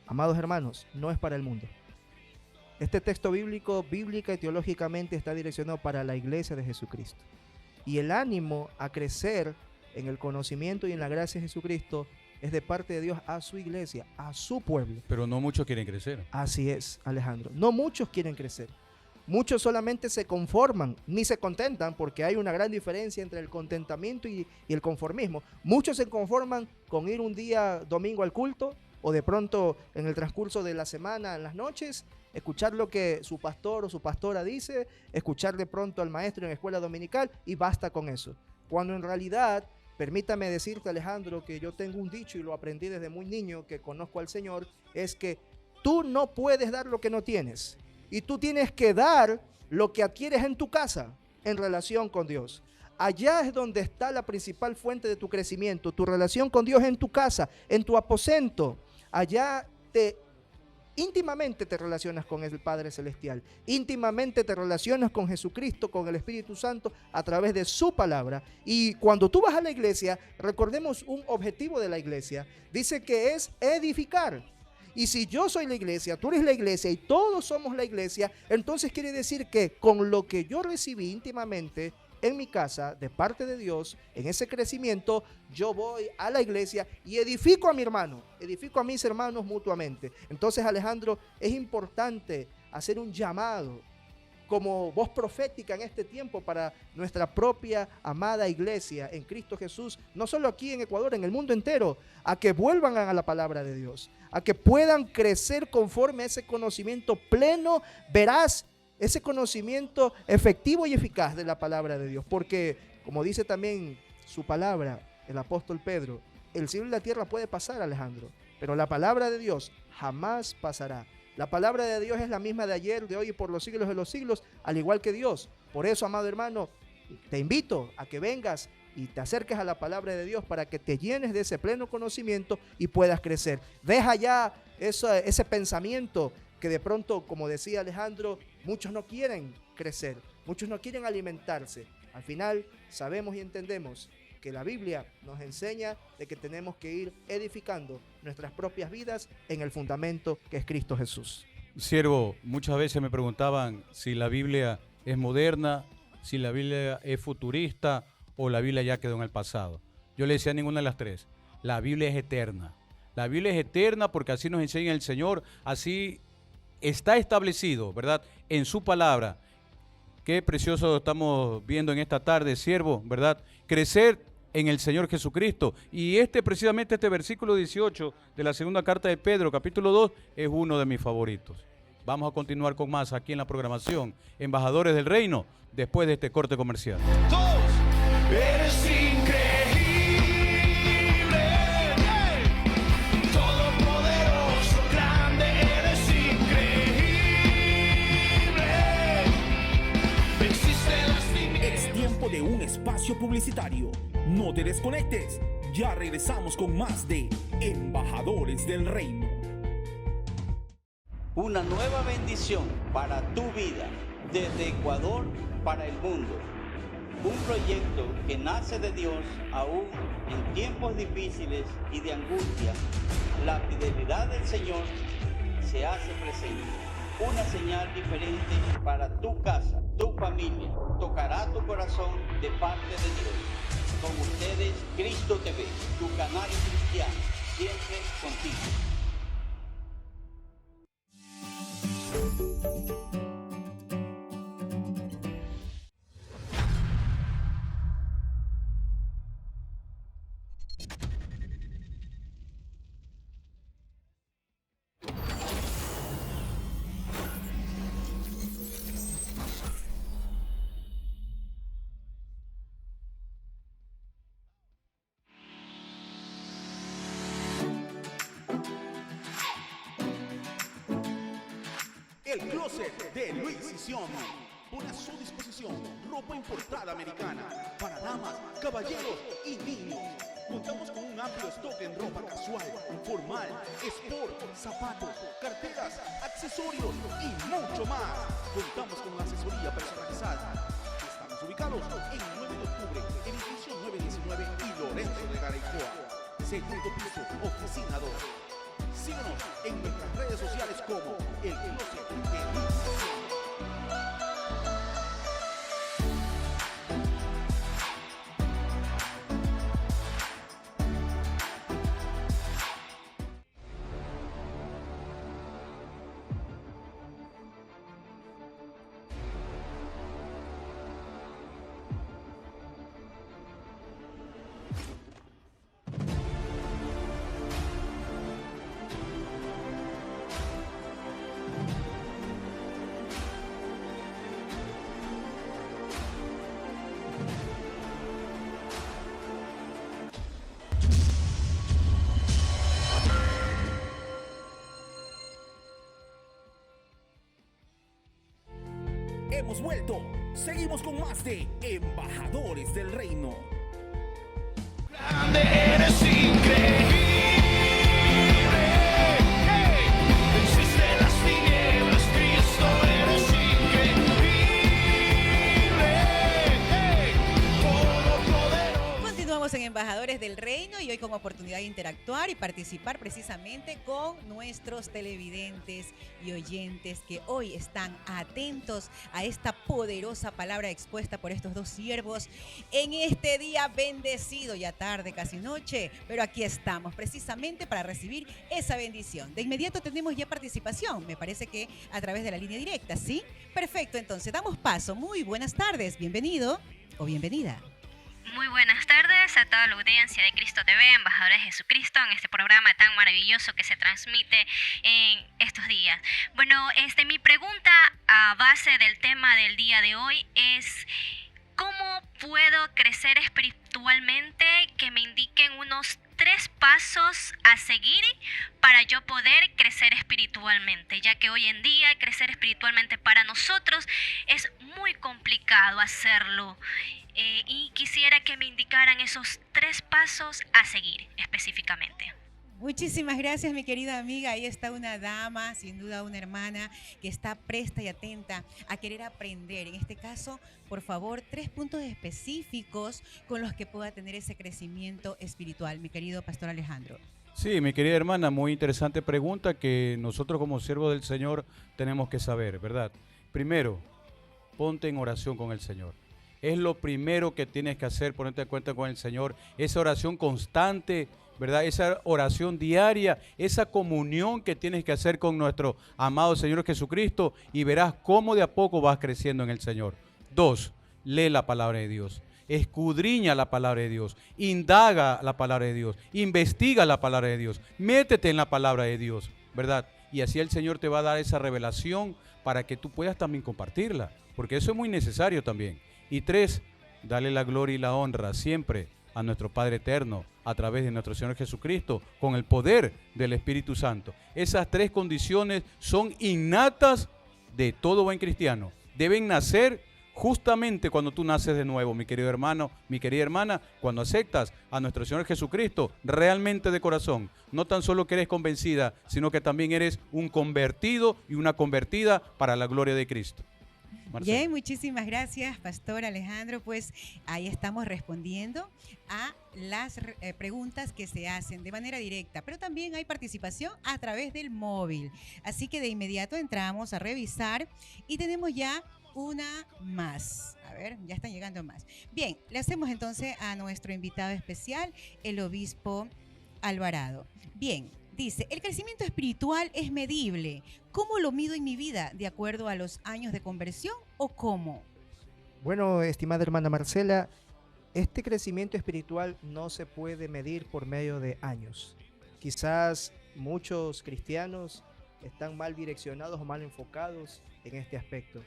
amados hermanos, no es para el mundo. Este texto bíblico, bíblica y teológicamente está direccionado para la iglesia de Jesucristo. Y el ánimo a crecer en el conocimiento y en la gracia de Jesucristo es de parte de Dios a su iglesia, a su pueblo. Pero no muchos quieren crecer. Así es, Alejandro. No muchos quieren crecer. Muchos solamente se conforman, ni se contentan, porque hay una gran diferencia entre el contentamiento y el conformismo. Muchos se conforman con ir un día domingo al culto, o de pronto en el transcurso de la semana, en las noches, escuchar lo que su pastor o su pastora dice, escuchar de pronto al maestro en la escuela dominical y basta con eso. Cuando en realidad, permítame decirte, Alejandro, que yo tengo un dicho y lo aprendí desde muy niño, que conozco al Señor, es que tú no puedes dar lo que no tienes y tú tienes que dar lo que adquieres en tu casa en relación con Dios. Allá es donde está la principal fuente de tu crecimiento, tu relación con Dios en tu casa, en tu aposento. Allá íntimamente te relacionas con el Padre Celestial, íntimamente te relacionas con Jesucristo, con el Espíritu Santo a través de su palabra. Y cuando tú vas a la iglesia, recordemos un objetivo de la iglesia, dice que es edificar. Y si yo soy la iglesia, tú eres la iglesia y todos somos la iglesia, entonces quiere decir que con lo que yo recibí íntimamente en mi casa, de parte de Dios, en ese crecimiento, yo voy a la iglesia y edifico a mi hermano, edifico a mis hermanos mutuamente. Entonces, Alejandro, es importante hacer un llamado como voz profética en este tiempo para nuestra propia amada iglesia en Cristo Jesús, no solo aquí en Ecuador, en el mundo entero, a que vuelvan a la palabra de Dios, a que puedan crecer conforme a ese conocimiento pleno, veraz, ese conocimiento efectivo y eficaz de la palabra de Dios. Porque, como dice también su palabra, el apóstol Pedro, el cielo y la tierra puede pasar, Alejandro, pero la palabra de Dios jamás pasará. La palabra de Dios es la misma de ayer, de hoy y por los siglos de los siglos, al igual que Dios. Por eso, amado hermano, te invito a que vengas y te acerques a la palabra de Dios para que te llenes de ese pleno conocimiento y puedas crecer. Deja ya ese pensamiento que de pronto, como decía Alejandro, muchos no quieren crecer, muchos no quieren alimentarse. Al final sabemos y entendemos que la Biblia nos enseña de que tenemos que ir edificando nuestras propias vidas en el fundamento que es Cristo Jesús. Siervo, muchas veces me preguntaban si la Biblia es moderna, si la Biblia es futurista o la Biblia ya quedó en el pasado. Yo le decía ninguna de las tres. La Biblia es eterna. La Biblia es eterna porque así nos enseña el Señor, así está establecido, ¿verdad? En su palabra. Qué precioso estamos viendo en esta tarde, siervo, ¿verdad? Crecer en el Señor Jesucristo. Y precisamente este versículo 18 de la segunda carta de Pedro, capítulo 2, es uno de mis favoritos. Vamos a continuar con más aquí en la programación Embajadores del Reino, después de este corte comercial. Todos, eres increíble. Todopoderoso, grande, eres increíble. Existen las tinieblas. Es tiempo de un espacio publicitario. No te desconectes. Ya regresamos con más de Embajadores del Reino. una nueva bendición para tu vida, desde Ecuador para el mundo. Un proyecto que nace de Dios aún en tiempos difíciles y de angustia. La fidelidad del Señor se hace presente. Una señal diferente para tu casa, tu familia. Tocará tu corazón de parte de Dios. Con ustedes, Cristo TV, tu canal cristiano, siempre contigo. El closet de Luis y Xiaomi pone a su disposición ropa importada americana para damas, caballeros y niños. Contamos con un amplio stock en ropa casual, formal, sport, zapatos, carteras, accesorios y mucho más. Contamos con asesoría personalizada. Estamos ubicados en 9 de octubre, edificio 919 y Lorenzo de Garaycoa. Segundo piso, oficina 2. Síguenos en nuestras redes sociales como El Closet de Luis y Xiaomi. Hemos vuelto. Seguimos con más de Embajadores del Reino. Grande eres increíble. Hey, venciste las tinieblas, Cristo eres increíble. Hey, todopoderoso. Continuamos en Embajadores del Reino y hoy con oportunidad de interactuar y participar precisamente con nuestros televidentes y oyentes que hoy están atentos a esta poderosa palabra expuesta por estos dos siervos en este día bendecido, ya tarde, casi noche, pero aquí estamos precisamente para recibir esa bendición. De inmediato tenemos ya participación, me parece que a través de la línea directa, ¿sí? Perfecto, entonces damos paso. Muy buenas tardes, bienvenido o bienvenida. Muy buenas tardes a toda la audiencia de Cristo TV, Embajadores de Jesucristo, en este programa tan maravilloso que se transmite en estos días. Bueno, mi pregunta a base del tema del día de hoy es: ¿cómo puedo crecer espiritualmente? Que me indiquen unos 3 pasos a seguir para yo poder crecer espiritualmente, ya que hoy en día crecer espiritualmente para nosotros es muy complicado hacerlo. Y quisiera que me indicaran esos 3 pasos a seguir específicamente. Muchísimas gracias, mi querida amiga. Ahí está una dama, sin duda una hermana, que está presta y atenta a querer aprender. En este caso, por favor, 3 puntos específicos con los que pueda tener ese crecimiento espiritual, mi querido Pastor Alejandro. Sí, mi querida hermana, muy interesante pregunta que nosotros como siervos del Señor tenemos que saber, ¿verdad? Primero, ponte en oración con el Señor. Es lo primero que tienes que hacer, ponerte en cuenta con el Señor. Esa oración constante, ¿verdad? Esa oración diaria, esa comunión que tienes que hacer con nuestro amado Señor Jesucristo, y verás cómo de a poco vas creciendo en el Señor. 2, lee la palabra de Dios. Escudriña la palabra de Dios, indaga la palabra de Dios, investiga la palabra de Dios, métete en la palabra de Dios, ¿verdad? Y así el Señor te va a dar esa revelación para que tú puedas también compartirla, porque eso es muy necesario también. Y 3, dale la gloria y la honra siempre a nuestro Padre Eterno a través de nuestro Señor Jesucristo con el poder del Espíritu Santo. Esas 3 condiciones son innatas de todo buen cristiano. Deben nacer justamente cuando tú naces de nuevo, mi querido hermano, mi querida hermana, cuando aceptas a nuestro Señor Jesucristo realmente de corazón. No tan solo que eres convencida, sino que también eres un convertido y una convertida para la gloria de Cristo. Marcela. Bien, muchísimas gracias, Pastor Alejandro. Pues ahí estamos respondiendo a las preguntas que se hacen de manera directa, pero también hay participación a través del móvil. Así que de inmediato entramos a revisar y tenemos ya una más. A ver, ya están llegando más. Bien, le hacemos entonces a nuestro invitado especial, el obispo Alvarado. Bien. Dice, el crecimiento espiritual es medible. ¿Cómo lo mido en mi vida? ¿De acuerdo a los años de conversión o cómo? Bueno, estimada hermana Marcela, este crecimiento espiritual no se puede medir por medio de años. Quizás muchos cristianos están mal direccionados o mal enfocados en este aspecto.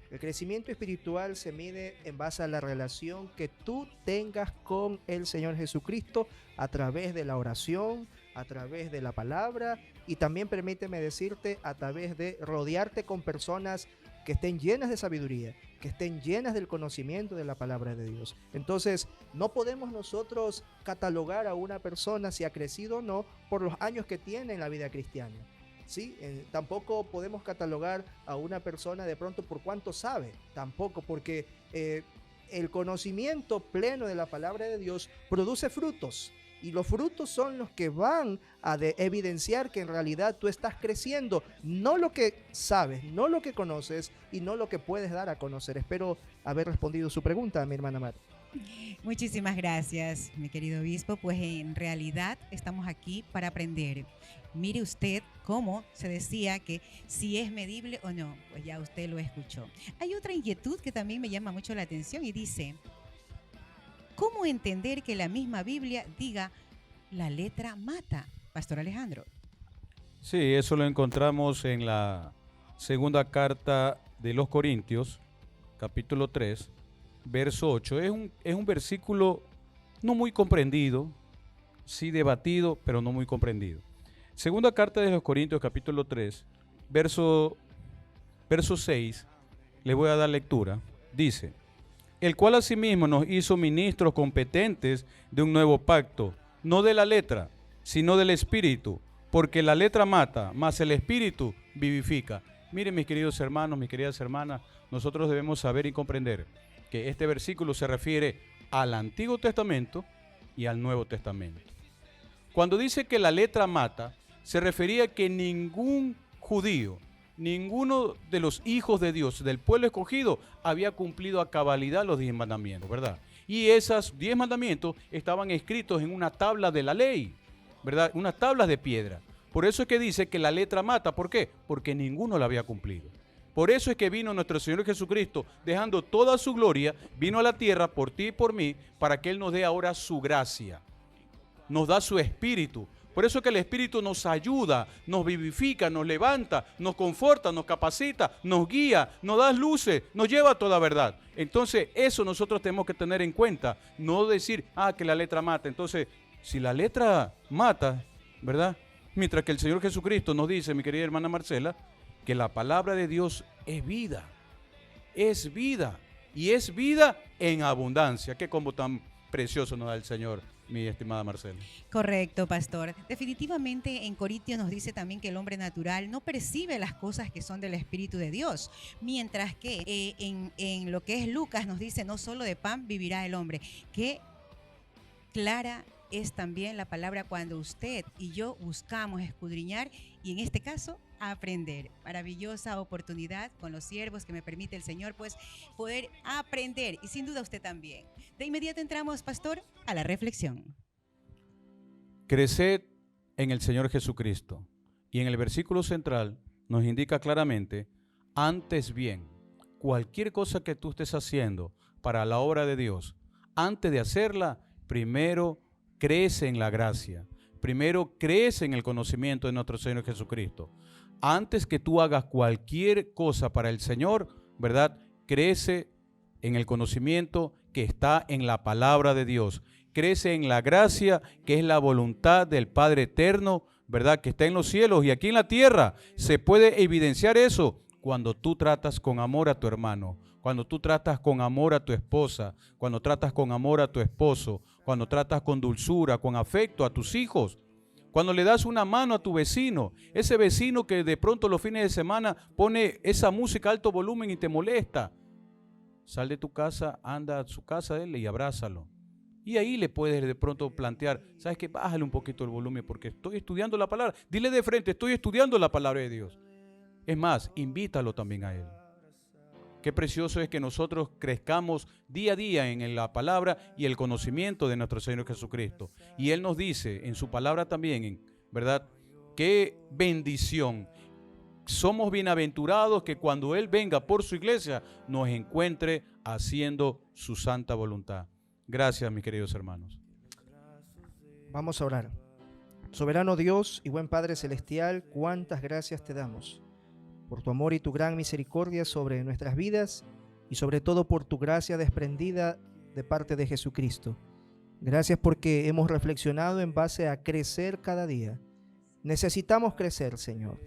El crecimiento espiritual se mide en base a la relación que tú tengas con el Señor Jesucristo a través de la oración, a través de la palabra y también, permíteme decirte, a través de rodearte con personas que estén llenas de sabiduría, que estén llenas del conocimiento de la palabra de Dios. Entonces, no podemos nosotros catalogar a una persona si ha crecido o no por los años que tiene en la vida cristiana. ¿Sí? Tampoco podemos catalogar a una persona de pronto por cuánto sabe, tampoco, porque el conocimiento pleno de la palabra de Dios produce frutos, y los frutos son los que van a evidenciar que en realidad tú estás creciendo, no lo que sabes, no lo que conoces y no lo que puedes dar a conocer. Espero haber respondido su pregunta, mi hermana Mar. Muchísimas gracias, mi querido obispo. Pues en realidad estamos aquí para aprender. Mire usted cómo se decía que si es medible o no, pues ya usted lo escuchó. Hay otra inquietud que también me llama mucho la atención y dice, ¿cómo entender que la misma Biblia diga la letra mata, Pastor Alejandro? Sí, eso lo encontramos en la segunda carta de los Corintios, capítulo 3, verso 8. Es un versículo no muy comprendido, sí debatido, pero no muy comprendido. Segunda carta de los Corintios, capítulo 3, verso 6, le voy a dar lectura. Dice, el cual asimismo nos hizo ministros competentes de un nuevo pacto, no de la letra, sino del espíritu, porque la letra mata, mas el espíritu vivifica. Miren, mis queridos hermanos, mis queridas hermanas, nosotros debemos saber y comprender que este versículo se refiere al Antiguo Testamento y al Nuevo Testamento. Cuando dice que la letra mata, se refería a que ningún judío, ninguno de los hijos de Dios, del pueblo escogido, había cumplido a cabalidad los 10 mandamientos, ¿verdad? Y esos 10 mandamientos estaban escritos en una tabla de la ley, ¿verdad? Unas tablas de piedra. Por eso es que dice que la letra mata. ¿Por qué? Porque ninguno la había cumplido. Por eso es que vino nuestro Señor Jesucristo, dejando toda su gloria, vino a la tierra por ti y por mí, para que Él nos dé ahora su gracia. Nos da su espíritu. Por eso es que el Espíritu nos ayuda, nos vivifica, nos levanta, nos conforta, nos capacita, nos guía, nos da luces, nos lleva a toda verdad. Entonces, eso nosotros tenemos que tener en cuenta. No decir, que la letra mata. Entonces, si la letra mata, ¿verdad? Mientras que el Señor Jesucristo nos dice, mi querida hermana Marcela, que la palabra de Dios es vida. Es vida. Y es vida en abundancia. Qué combo tan precioso nos da el Señor, mi estimada Marcela. Correcto, pastor. Definitivamente en Corintios nos dice también que el hombre natural no percibe las cosas que son del Espíritu de Dios, mientras que en lo que es Lucas nos dice no solo de pan vivirá el hombre. Qué clara es también la palabra cuando usted y yo buscamos escudriñar y en este caso aprender. Maravillosa oportunidad con los siervos que me permite el Señor, pues poder aprender y sin duda usted también. De inmediato entramos, pastor, a la reflexión. Creced en el Señor Jesucristo. Y en el versículo central nos indica claramente, antes bien, cualquier cosa que tú estés haciendo para la obra de Dios, antes de hacerla, primero crece en la gracia. Primero crece en el conocimiento de nuestro Señor Jesucristo. Antes que tú hagas cualquier cosa para el Señor, ¿verdad? Crece en el conocimiento que está en la palabra de Dios. Crece en la gracia que es la voluntad del Padre eterno, ¿verdad? Que está en los cielos y aquí en la tierra. Se puede evidenciar eso cuando tú tratas con amor a tu hermano, cuando tú tratas con amor a tu esposa, cuando tratas con amor a tu esposo, cuando tratas con dulzura, con afecto a tus hijos, cuando le das una mano a tu vecino, ese vecino que de pronto los fines de semana pone esa música a alto volumen y te molesta. Sal de tu casa, anda a su casa de él y abrázalo. Y ahí le puedes de pronto plantear, ¿sabes qué? Bájale un poquito el volumen porque estoy estudiando la palabra. Dile de frente, estoy estudiando la palabra de Dios. Es más, invítalo también a él. Qué precioso es que nosotros crezcamos día a día en la palabra y el conocimiento de nuestro Señor Jesucristo. Y Él nos dice en su palabra también, ¿verdad? Qué bendición. Somos bienaventurados que cuando Él venga por su iglesia nos encuentre haciendo su santa voluntad. Gracias, mis queridos hermanos. Vamos a orar. Soberano Dios y buen Padre Celestial, cuántas gracias te damos por tu amor y tu gran misericordia sobre nuestras vidas y sobre todo por tu gracia desprendida de parte de Jesucristo. Gracias porque hemos reflexionado en base a crecer cada día. Necesitamos crecer, Señor.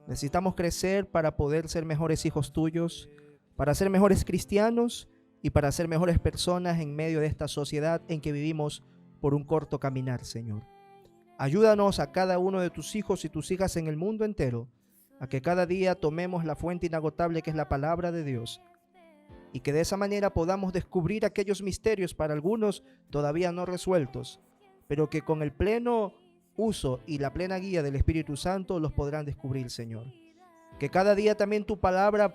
Necesitamos crecer para poder ser mejores hijos tuyos, para ser mejores cristianos y para ser mejores personas en medio de esta sociedad en que vivimos por un corto caminar, Señor. Ayúdanos a cada uno de tus hijos y tus hijas en el mundo entero a que cada día tomemos la fuente inagotable que es la palabra de Dios y que de esa manera podamos descubrir aquellos misterios para algunos todavía no resueltos, pero que con el pleno uso y la plena guía del Espíritu Santo los podrán descubrir, Señor. Que cada día también tu palabra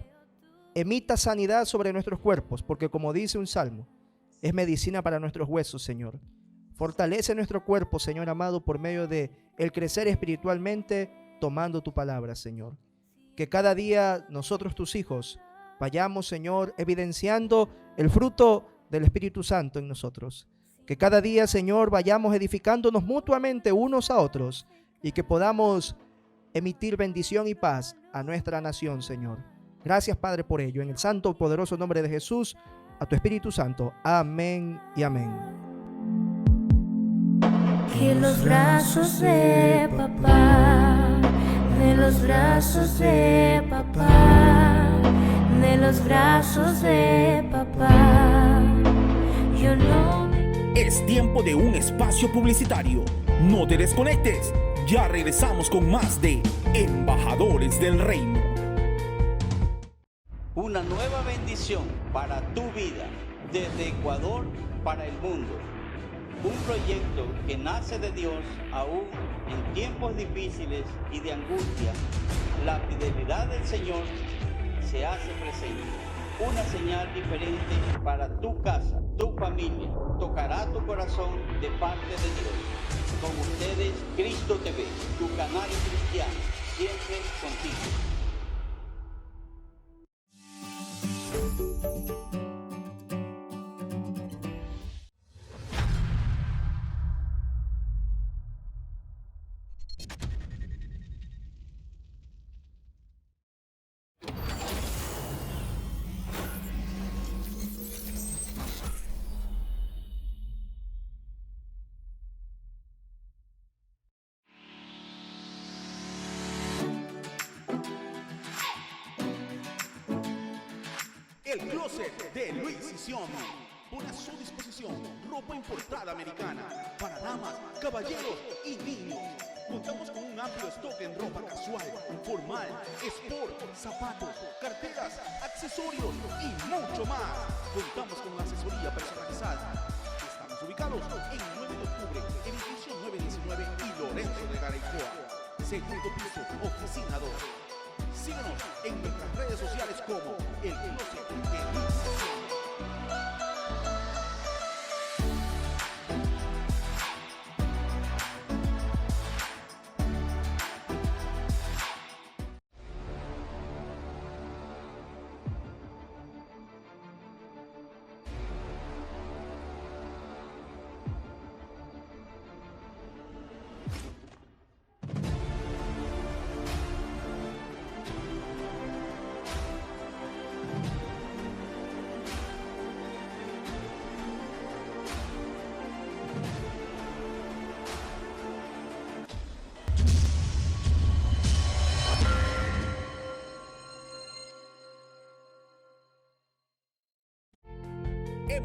emita sanidad sobre nuestros cuerpos, porque como dice un salmo, es medicina para nuestros huesos, Señor. Fortalece nuestro cuerpo, Señor amado, por medio de el crecer espiritualmente, tomando tu palabra, Señor. Que cada día nosotros, tus hijos, vayamos, Señor, evidenciando el fruto del Espíritu Santo en nosotros. Que cada día, Señor, vayamos edificándonos mutuamente unos a otros y que podamos emitir bendición y paz a nuestra nación, Señor. Gracias, Padre, por ello. En el santo, poderoso nombre de Jesús, a tu Espíritu Santo. Amén y amén. Que los brazos de papá, de los brazos de papá, de los brazos de papá, yo no me... Es tiempo de un espacio publicitario. No te desconectes. Ya regresamos con más de Embajadores del Reino. Una nueva bendición para tu vida, desde Ecuador para el mundo. Un proyecto que nace de Dios aún en tiempos difíciles y de angustia. La fidelidad del Señor se hace presente. Una señal diferente para tu casa, tu familia. Tocará tu corazón de parte de Dios. Con ustedes, Cristo TV, tu canal cristiano, siempre contigo. El closet de Luis y Xiaomi pone a su disposición ropa importada americana para damas, caballeros y niños. Contamos con un amplio stock en ropa casual, formal, sport, zapatos, carteras, accesorios y mucho más. Contamos con asesoría personalizada. Estamos ubicados en 9 de octubre, edificio 919 y Lorenzo de Garaycoa. Segundo piso, oficina 2. Síguenos en nuestras redes sociales como El Closet de Luis y Xiaomi.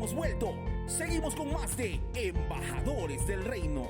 hemos vuelto. Seguimos con más de Embajadores del Reino.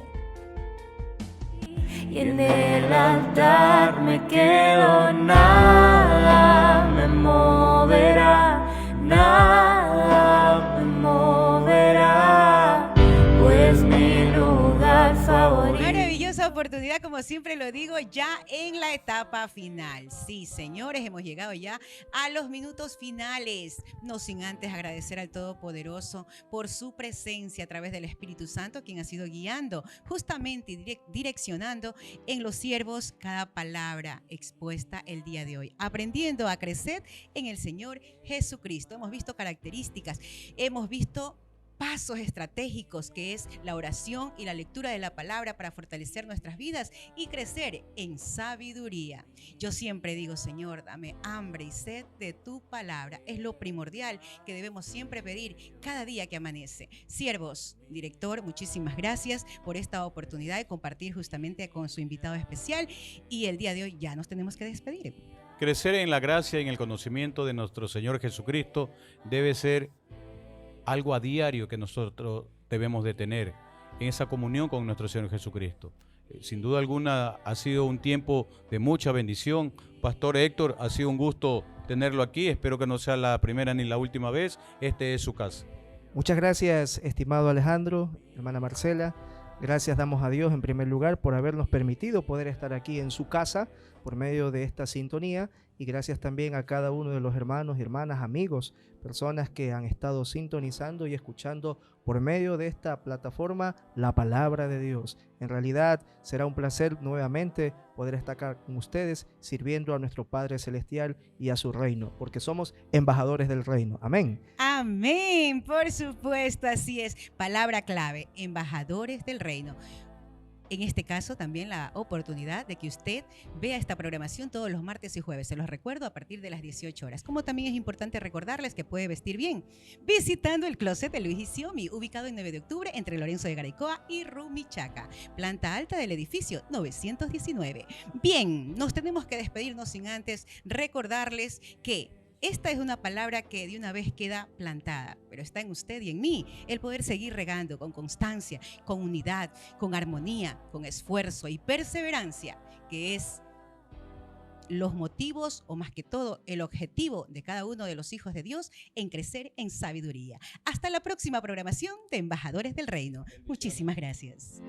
Y en el altar me quedo, nada me moverá, nada me moverá, pues mi lugar favorito. Maravillosa oportunidad, como siempre lo digo, ya en la etapa final. Sí, señores, hemos llegado ya a los minutos finales. No sin antes agradecer al Todopoderoso por su presencia a través del Espíritu Santo, quien ha sido guiando justamente y direccionando en los siervos cada palabra expuesta el día de hoy. Aprendiendo a crecer en el Señor Jesucristo. Hemos visto características, hemos visto pasos estratégicos, que es la oración y la lectura de la palabra para fortalecer nuestras vidas y crecer en sabiduría. Yo siempre digo, Señor, dame hambre y sed de tu palabra. Es lo primordial que debemos siempre pedir cada día que amanece. Siervos, director, muchísimas gracias por esta oportunidad de compartir justamente con su invitado especial, y el día de hoy ya nos tenemos que despedir. Crecer en la gracia y en el conocimiento de nuestro Señor Jesucristo debe ser algo a diario que nosotros debemos de tener en esa comunión con nuestro Señor Jesucristo. Sin duda alguna ha sido un tiempo de mucha bendición. Pastor Héctor, ha sido un gusto tenerlo aquí. Espero que no sea la primera ni la última vez. Este es su casa. Muchas gracias, estimado Alejandro, hermana Marcela. Gracias damos a Dios en primer lugar por habernos permitido poder estar aquí en su casa por medio de esta sintonía, y gracias también a cada uno de los hermanos y hermanas, amigos, personas que han estado sintonizando y escuchando por medio de esta plataforma la palabra de Dios. En realidad será un placer nuevamente poder estar acá con ustedes sirviendo a nuestro Padre Celestial y a su reino, porque somos embajadores del reino. Amén. Amén, por supuesto, así es. Palabra clave, embajadores del reino. En este caso, también la oportunidad de que usted vea esta programación todos los martes y jueves. Se los recuerdo, a partir de las 18 horas. Como también es importante recordarles que puede vestir bien visitando el closet de Luis y Xiomi, ubicado en 9 de octubre entre Lorenzo de Garaycoa y Rumichaca, planta alta del edificio 919. Bien, nos tenemos que despedirnos sin antes recordarles que esta es una palabra que de una vez queda plantada, pero está en usted y en mí el poder seguir regando con constancia, con unidad, con armonía, con esfuerzo y perseverancia, que es los motivos, o más que todo el objetivo de cada uno de los hijos de Dios en crecer en sabiduría. Hasta la próxima programación de Embajadores del Reino. Muchísimas gracias.